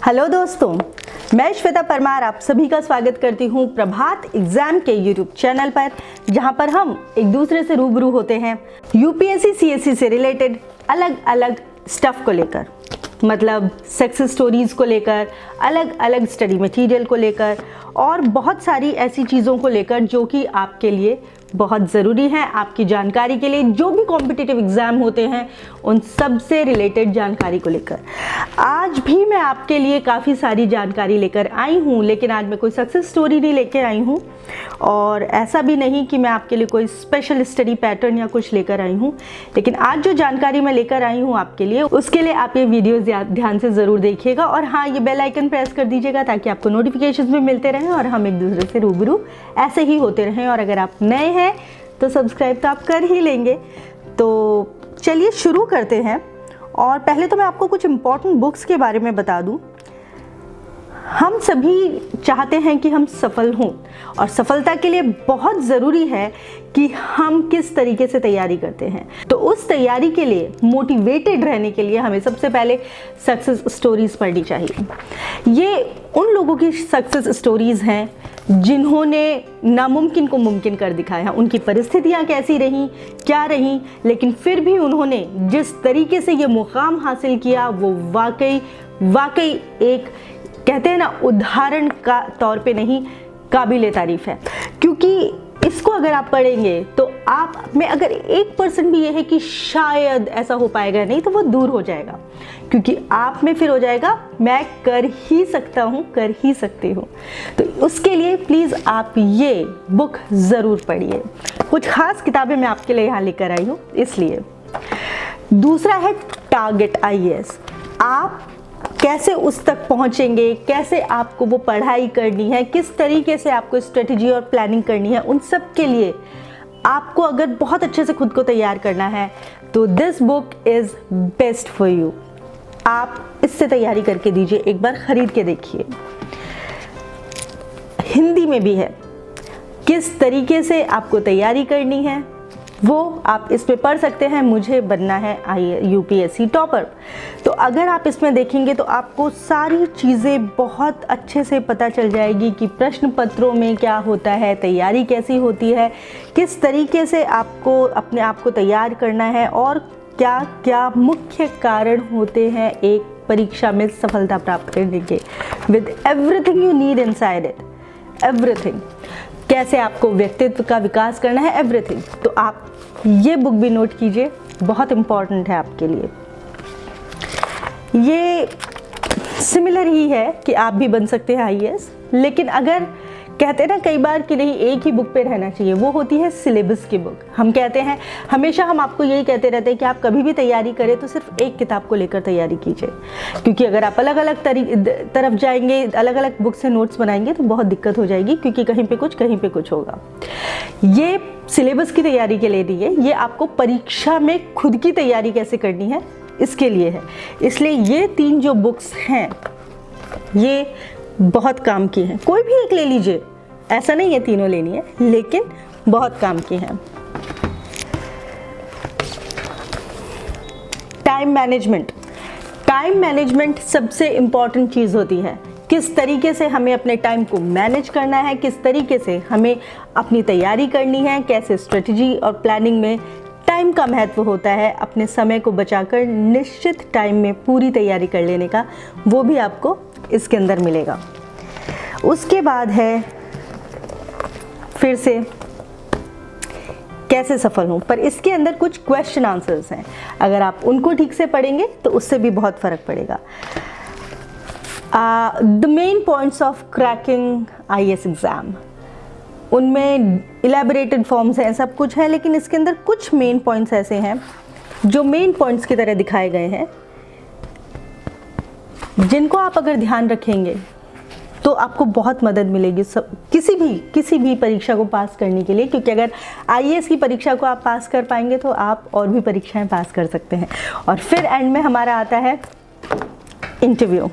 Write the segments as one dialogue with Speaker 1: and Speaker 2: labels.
Speaker 1: Hello दोस्तों, मैं श्वेता परमार आप सभी का स्वागत करती हूँ प्रभात एग्जाम के यूट्यूब चैनल पर, जहाँ पर हम एक दूसरे से रूबरू होते हैं यूपीएससी सीएससी से रिलेटेड अलग अलग स्टफ को लेकर, मतलब सक्सेस स्टोरीज़ को लेकर, अलग अलग स्टडी मटेरियल को लेकर और बहुत सारी ऐसी चीज़ों को लेकर जो कि आपके लिए बहुत ज़रूरी है, आपकी जानकारी के लिए। जो भी कॉम्पिटिटिव एग्ज़ाम होते हैं उन सब से रिलेटेड जानकारी को लेकर आज भी मैं आपके लिए काफ़ी सारी जानकारी लेकर आई हूँ, लेकिन आज मैं कोई सक्सेस स्टोरी नहीं लेकर आई हूँ और ऐसा भी नहीं कि मैं आपके लिए कोई स्पेशल स्टडी पैटर्न या कुछ लेकर आई हूँ। लेकिन आज जो जानकारी मैं लेकर आई हूँ आपके लिए, उसके लिए आप ये वीडियो ध्यान से ज़रूर देखिएगा और हाँ, ये बेल आइकन प्रेस कर दीजिएगा ताकि आपको नोटिफिकेशंस भी मिलते रहें और हम एक दूसरे से रूबरू ऐसे ही होते रहें। और अगर आप नए हैं तो सब्सक्राइब तो आप कर ही लेंगे। तो चलिए शुरू करते हैं। और पहले तो मैं आपको कुछ इम्पॉर्टेंट बुक्स के बारे में बता दूं। हम सभी चाहते हैं कि हम सफल हों और सफलता के लिए बहुत ज़रूरी है कि हम किस तरीके से तैयारी करते हैं। तो उस तैयारी के लिए मोटिवेटेड रहने के लिए हमें सबसे पहले सक्सेस स्टोरीज़ पढ़नी चाहिए। ये उन लोगों की सक्सेस स्टोरीज़ हैं जिन्होंने नामुमकिन को मुमकिन कर दिखाया। उनकी परिस्थितियाँ कैसी रहीं, क्या रहीं, लेकिन फिर भी उन्होंने जिस तरीके से ये मुकाम हासिल किया वो वाकई एक, कहते हैं ना, उदाहरण का तौर पे नहीं, काबिले तारीफ़ है। क्योंकि इसको अगर आप पढ़ेंगे तो आप में अगर 1% भी ये है कि शायद ऐसा हो पाएगा, नहीं तो वो दूर हो जाएगा। क्योंकि आप में फिर हो जाएगा मैं कर ही सकता हूँ, कर ही सकती हूँ। तो उसके लिए प्लीज़ आप ये बुक ज़रूर पढ़िए। कुछ ख़ास किताबें मैं आपके लिए यहाँ लेकर आई हूँ इसलिए। दूसरा है टारगेट आईएएस। आप कैसे उस तक पहुंचेंगे, कैसे आपको वो पढ़ाई करनी है, किस तरीके से आपको स्ट्रेटजी और प्लानिंग करनी है, उन सब के लिए आपको अगर बहुत अच्छे से खुद को तैयार करना है तो this book is best for you. आप इससे तैयारी करके दीजिए, एक बार ख़रीद के देखिए। हिंदी में भी है, किस तरीके से आपको तैयारी करनी है वो आप इसमें पढ़ सकते हैं। मुझे बनना है यूपीएससी टॉपर। तो अगर आप इसमें देखेंगे तो आपको सारी चीज़ें बहुत अच्छे से पता चल जाएगी कि प्रश्न पत्रों में क्या होता है, तैयारी कैसी होती है, किस तरीके से आपको अपने आप को तैयार करना है और क्या क्या मुख्य कारण होते हैं एक परीक्षा में सफलता प्राप्त करने के, with everything you need inside it, everything. कैसे आपको व्यक्तित्व का विकास करना है, एवरीथिंग। तो आप ये बुक भी नोट कीजिए, बहुत इम्पॉर्टेंट है आपके लिए। ये सिमिलर ही है कि आप भी बन सकते हैं आईएएस, लेकिन अगर कहते हैं ना कई बार कि नहीं एक ही बुक पे रहना चाहिए, वो होती है सिलेबस की बुक। हम कहते हैं, हमेशा हम आपको यही कहते रहते हैं कि आप कभी भी तैयारी करें तो सिर्फ एक किताब को लेकर तैयारी कीजिए। क्योंकि अगर आप अलग अलग तरफ जाएंगे, अलग अलग बुक से नोट्स बनाएंगे तो बहुत दिक्कत हो जाएगी, क्योंकि कहीं पे कुछ होगा। ये सिलेबस की तैयारी के लिए नहीं है, ये आपको परीक्षा में खुद की तैयारी कैसे करनी है इसके लिए है। इसलिए ये 3 जो बुक्स हैं ये बहुत काम की हैं। कोई भी एक ले लीजिए, ऐसा नहीं है तीनों लेनी है, लेकिन बहुत काम की हैं। टाइम मैनेजमेंट सबसे इम्पॉर्टेंट चीज़ होती है। किस तरीके से हमें अपने टाइम को मैनेज करना है, किस तरीके से हमें अपनी तैयारी करनी है, कैसे स्ट्रेटजी और प्लानिंग में टाइम का महत्व होता है, अपने समय को बचाकर निश्चित टाइम में पूरी तैयारी कर लेने का, वो भी आपको इसके अंदर मिलेगा। उसके बाद है फिर से कैसे सफल हूँ, पर इसके अंदर कुछ क्वेश्चन आंसर्स हैं। अगर आप उनको ठीक से पढ़ेंगे तो उससे भी बहुत फ़र्क पड़ेगा। The main points of cracking IAS exam, उनमें इलेबोरेटेड फॉर्म्स हैं, सब कुछ है, लेकिन इसके अंदर कुछ मेन पॉइंट्स ऐसे हैं जो मेन पॉइंट्स की तरह दिखाए गए हैं, जिनको आप अगर ध्यान रखेंगे तो आपको बहुत मदद मिलेगी किसी भी परीक्षा को पास करने के लिए। क्योंकि अगर आईएएस की परीक्षा को आप पास कर पाएंगे तो आप और भी परीक्षाएं पास कर सकते हैं। और फिर एंड में हमारा आता है इंटरव्यू।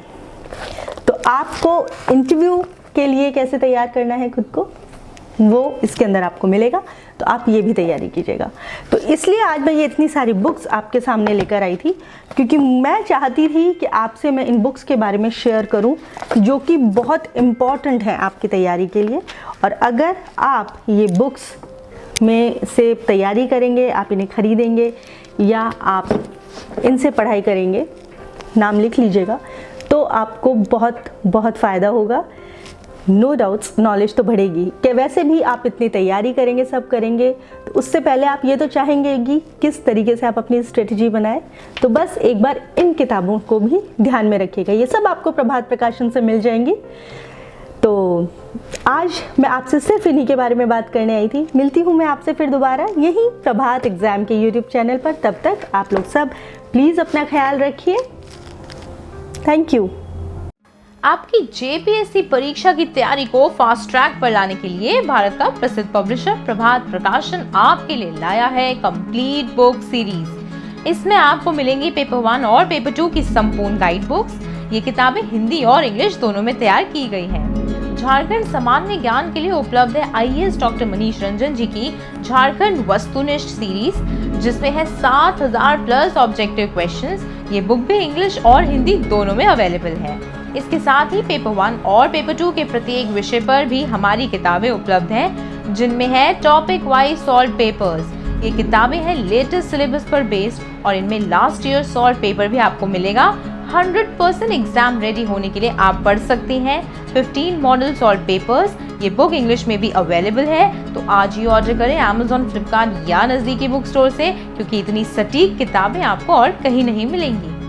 Speaker 1: तो आपको इंटरव्यू के लिए कैसे तैयार करना है खुद को, वो इसके अंदर आपको मिलेगा, तो आप ये भी तैयारी कीजिएगा। तो इसलिए आज मैं ये इतनी सारी बुक्स आपके सामने लेकर आई थी, क्योंकि मैं चाहती थी कि आपसे मैं इन बुक्स के बारे में शेयर करूं जो कि बहुत इम्पॉर्टेंट हैं आपकी तैयारी के लिए। और अगर आप ये बुक्स में से तैयारी करेंगे, आप इन्हें खरीदेंगे या आप इनसे पढ़ाई करेंगे, नाम लिख लीजिएगा, तो आपको बहुत बहुत फ़ायदा होगा। नो डाउट्स, नॉलेज तो बढ़ेगी कि वैसे भी आप इतनी तैयारी करेंगे, सब करेंगे, तो उससे पहले आप ये तो चाहेंगे कि किस तरीके से आप अपनी स्ट्रेटजी बनाएं। तो बस एक बार इन किताबों को भी ध्यान में रखिएगा, ये सब आपको प्रभात प्रकाशन से मिल जाएंगी। तो आज मैं आपसे सिर्फ इन्हीं के बारे में बात करने आई थी। मिलती हूँ मैं आपसे फिर दोबारा यही प्रभात एग्ज़ाम के यूट्यूब चैनल पर। तब तक आप लोग सब प्लीज़ अपना ख्याल रखिए। Thank you.
Speaker 2: आपकी जेपीएससी परीक्षा की तैयारी को फास्ट ट्रैक पर लाने के लिए भारत का प्रसिद्ध पब्लिशर प्रभात प्रकाशन आपके लिए लाया है कंप्लीट बुक सीरीज। इसमें आपको मिलेंगी पेपर 1 और पेपर 2 की संपूर्ण गाइड बुक्स। ये किताबें हिंदी और इंग्लिश दोनों में तैयार की गई हैं। झारखंड सामान्य ज्ञान के लिए उपलब्ध है आईएएस डॉक्टर मनीष रंजन जी की झारखंड वस्तुनिष्ठ सीरीज, जिसमें है 7000 प्लस ऑब्जेक्टिव क्वेश्चंस। ये बुक भी इंग्लिश और हिंदी दोनों में अवेलेबल है। इसके साथ ही पेपर 1 और पेपर 2 के प्रत्येक विषय पर भी हमारी किताबें उपलब्ध हैं, जिनमें है टॉपिक वाइज सॉल्व पेपर्स। ये किताबें हैं लेटेस्ट सिलेबस पर बेस्ड और इनमें लास्ट ईयर सॉल्व पेपर भी आपको मिलेगा। 100% एग्जाम रेडी होने के लिए आप पढ़ सकते हैं 15 मॉडल सॉल्व पेपर्स। ये बुक इंग्लिश में भी अवेलेबल है, तो आज ही ऑर्डर करें अमेज़न, फ्लिपकार्ट या नज़दीकी बुक स्टोर से, क्योंकि इतनी सटीक किताबें आपको और कहीं नहीं मिलेंगी।